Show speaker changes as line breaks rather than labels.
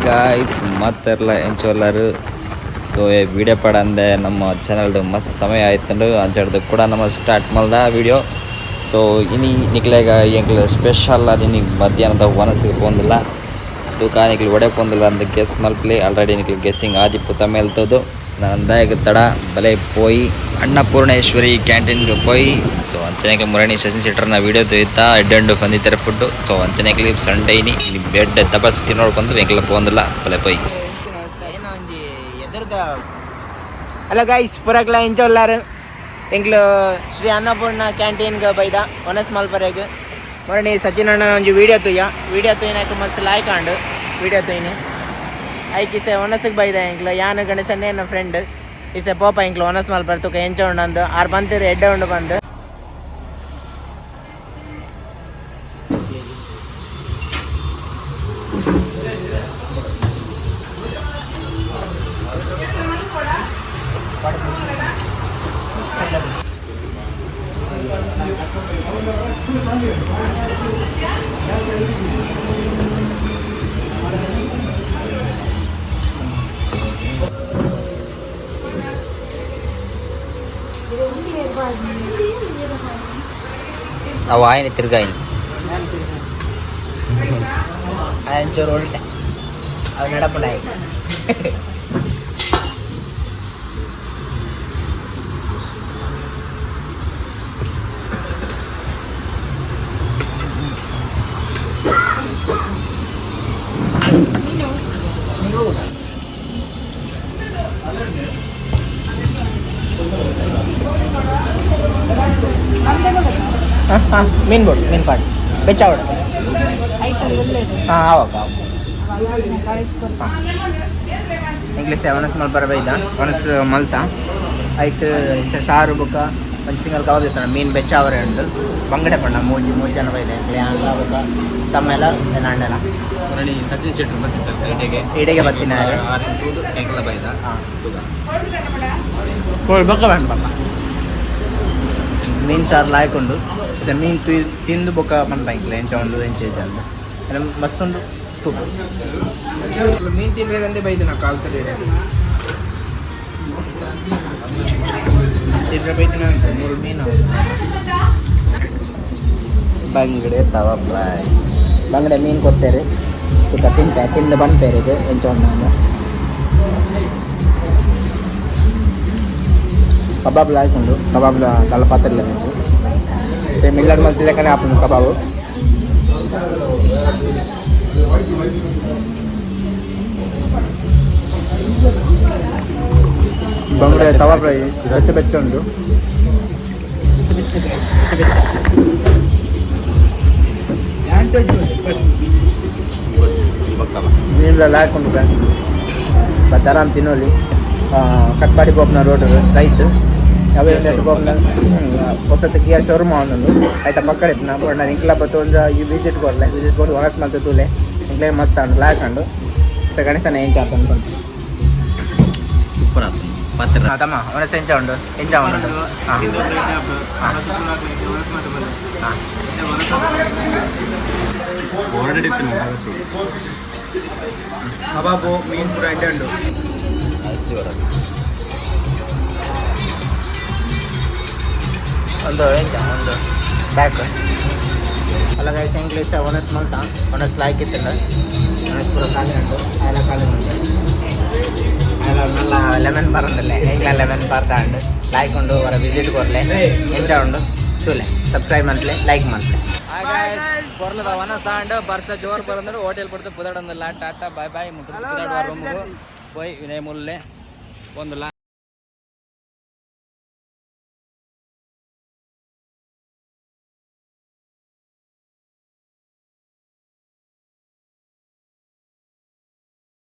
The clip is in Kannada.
ಗಾಯ್ಸ್ ಮತ್ತೆಲ್ಲ ಎಂಚೋಲ್ಲರು ಸೊ ವಿಡಿಯೋ ಪಡ ಅಂದೆ ನಮ್ಮ ಚಾನಲ್ದು ಮಸ್ತ್ ಸಮಯ ಆಯ್ತಂಡು ಅಂಚಡ್ದು ಕೂಡ ನಮ್ಮ ಸ್ಟಾರ್ಟ್ ಮಲ್ದ ವಿಡಿಯೋ ಸೊ ಇನಿ ನಿಕ್ಲೆಗ ಎಂಕ್ಲು ಸ್ಪೆಷಲ್ ಅದು ನಿನಗೆ ಮಧ್ಯಾಹ್ನದ ಒನಸಿಗೆ ಪೋಂದಿಲ್ಲ ತೂಕ ನಿಕ್ಲು ಒಡೆ ಪೋಂದಿಲ್ಲ ಅಂತ ಗೆಸ್ ಮಲ್ಪಲಿ ಆಲ್ರೆಡಿ ನಿಕ್ಲು ಗೆಸ್ಸಿಂಗ್ ಆದಿಪ್ಪು ತಮ್ಮೇಲ್ತದು ನಂದಾಯಕ ತಡ ಬಲೆ ಪೋಯಿ ಅನ್ನಪೂರ್ಣೇಶ್ವರಿ ಕ್ಯಾಂಟೀನ್ಗೆ ಪೋಯಿ ಸೊ ಅಂಚನೆಗೆ ಮುರಣಿ ಶಶಿ ಶೆಟ್ಟರ್ನ ವೀಡಿಯೋ ತೊಯ್ತಾ ಎಡ್ಡೆಂಡು ಬಂದಿದ್ದಾರೆ ಫುಡ್ಡು ಸೊ ಅಂಚನೆಗೆ ಸಂಡೇ ಇನಿ ಬೆಡ್ ತಪಸ್ ತಿನ್ನೋಡ್ಕೊಂಡು ಎಂಕ್ಲ ಪೋಂದಿಲ್ಲ ಬಲೆ ಪೋಯಿ
ಹಲೋ ಗೈಸ್ ಪುರಕ್ಲ ಇಂಚೋಲ್ಲಾರು ಎಂಕ್ಲು ಶ್ರೀ ಅನ್ನಪೂರ್ಣ ಕ್ಯಾಂಟೀನ್ಗೆ ಬೈದ ಒನಸ್ ಮಲ್ಪರೆಗೆ ಮೊರಣಿ ಸಚಿನ್ ಅಣ್ಣ ಒಂಜಿ ವೀಡಿಯೋ ತುಯ್ನಾಕ ಮಸ್ತ್ ಲಾಯ್ಕ್ ಆಂಡು ವೀಡಿಯೋ ತುಯ್ನಿ ಐಕ್ ಇಸೆ ಒನಸ್ಗೆ ಬೈದ ಎಂಕ್ಲು ಯಾನು ಗಣೇಶನ್ನೇ ನನ್ನ ಫ್ರೆಂಡ್ ಇಸೆ ಪೋಪ ಎಂಕ್ಲು ಒನಸ್ ಮಲ್ಪರ್ ತುಕ ಎಂಚ ಉಂಡು ಆರು ಬಂತಿರು ಎಡ್ಡೆ ಉಂಡು ಬಂದು
ಅವು ಆಯ್ನ ತಿರ್ಗಾಯಿನಿ
ಒಂಚೂರು ಉಲ್ಟೆ ಅವು ನಡಪುನಾಯಿ ಮೀನ್ ಬೋರ್ಡ್ ಮೀನ್ ಪಾಟ್ ಬೆಚ್ಚಾವಡ ಹಾಂ ಆವಾಗ ಇಂಗ್ಲೀಷ್ ಒನಸ್ ಮಲ್ಪರ ಬೈದ ಒನಸ್ ಮಲ್ತ ಐಟ್ ಸಾರು ಬುಕ್ಕ ಒಂದು ಸಿಂಗಲ್ ಕಬಾಬ್ ಇರ್ತಾನೆ ಮೀನು ಬೆಚ್ಚಾವರೆ ಉಂಟು ಬಂಗಡೆ ಪಣ್ಣ ಮೂಜಿ ಜನ ಬೈದೆ ಎಲ್ಲ ಬುಕ್ಕ ತಮ್ಮೆಲ್ಲ ನಾಂಡೆಲ್ಲ
ಸಚಿನ್ ಶೆಟ್ಟರ್ ಬರ್ತಿದ್ದಾರೆ
ಇಡೆಗೆ ಬರ್ತೀನಿ
ಎಂಕ್ಲ ಬೈದ
ಬೊಕ್ಕ ಬೇಡ ಬಕ್ಕ ಮೀನು ಸಾರು ಲಾಯ್ಕೊಂಡು ಮೀನು ತಿಂದು ಬೊಕ್ಕ ಬಂದ ಇಂಕ್ಲ ಎಂಚ ಒಂದು ಎಂಚ ಅಂತ ಮಸ್ತ್ ಉಂಡು ತೂಕ ಮೀನು ತಿನ್ಬೇಕಂತೆ ಬೈದು ನಾ ಕಾಲ್ ತಲೆ ತಿರ್ಗ ಬೈದಿನ ಮೂರು ಮೀನು
ಬಂಗಡೆ ತವ ಫ್ರೈ
ಬಂಗಡೆ ಮೀನು ಕೊಡ್ತಾರೆ ತುಕ ತಿಂದು ಬಂದ್ಪೇರಿಗೆ ಎಂಚ ಒಂದು ಕಬಾಬ್ಲು ಹಾಕೊಂಡು ಕಬಾಬ್ಲ ತಲೆ ಪಾತ್ರೆಲ್ಲ ನಿಂತು ಮಿಲ್ಲಡ್ ಮಲ್ತಿದ್ದಕ್ಕನೆ ಹಾಕೊಂಡು ಕಬಾಬು ಬಂಗಡೆ ತವಾ ಫ್ರೈ ಬೆಚ್ಚ ಉಂಟು ಮೀನೆಲ್ಲ ಹಾಕೊಂಡು ಮತ್ತೆ ಆರಾಮ್ ತಿನ್ನೋಲಿ ಕಟ್ಪಾಡಿ ಪೋಪ್ನ ರೋಡ್ ರೈಟ್ ಅವೇ ಒಂದು ಪೋಪ್ನ ಹೊಸತ್ತು ಕಿಯಾ ಶೋರೂಮ್ ಅವನೊಂದು ಆಯ್ತಾ ಪಕ್ಕಡೆ ನಾನು ಇಂಕ್ಲ ಬತ್ತು ಒಂದು ಈ ವಿಸಿಟ್ ಕೊಡು ಹೊರತು ಮತ್ತೆ ತೂಲೆ ಇಂಕ್ಲೇ ಮಸ್ತ್ ಅಂಡು ಲಾಕೊಂಡು ಗಣೇಶನ ಎಂಚ ಅಂತ ಅನ್ಕೊಂಡು
ಸೂಪರ್ ಆಗ್ತದೆ ಪಾತ್ರ
ತಮ್ಮ ಒಣಸ ಎಂಚ ಉಂಡು ಎಂಚ ಉಂಟು ಕಬಾಬು ಮೀನು ಪೂರ ಎಡ್ಡೆ ಉಂಡು ಒಂದು ಎಂಚ ಒಂದು ಬ್ಯಾಕ್ ಅಲ್ಲ ಗೈಸ್ ಇಂಗ್ಲೀಷ್ ಒನಸ್ ಮಲ್ತ ಒನಸ್ ಲಾಯ್ಕಿತ್ತಿಲ್ಲ ಒನಸ್ ಪೂರ ಖಾಲಿ ಉಂಟು ಆಯ್ಲ ಖಾಲಿ ಉಂಟು ಆಯ್ಲ ನಲ್ಲ ಲೆಮನ್ ಬರೋದಿಲ್ಲ ಹೆಂಗ್ಲ ಲೆಮನ್ ಬರ್ತಾ ಉಂಟು ಲಾಯ್ಕೊಂಡು ಅವರ ವಿಸಿಟ್ ಕೊರಲೆ ಎಂಚ ಉಂಡು ಚೂಲೆ ಸಬ್ಸ್ಕ್ರೈಬ್ ಮಾಡ್ಲೆ ಲೈಕ್ ಮಾಡ್ಲೆ
ಬರ್ಲದ ಒನಸ್ ಆಂಡ್ ಬರ್ಸ ಜೋರ್ ಬರಂದ್ರೆ ಹೋಟೆಲ್ ಬಿಡ್ತು ಪುದಾಡೊಂದಿಲ್ಲ ಟಾಟಾ ಬಾಯ್ ಬಾಯ್ ಮುಟ್ಟು ಪುದಾಡುವ ರೂಮ್ಗು ಪೋಯ್ ವಿನಯ್ ಮುಲ್ಲೆ ಒಂದು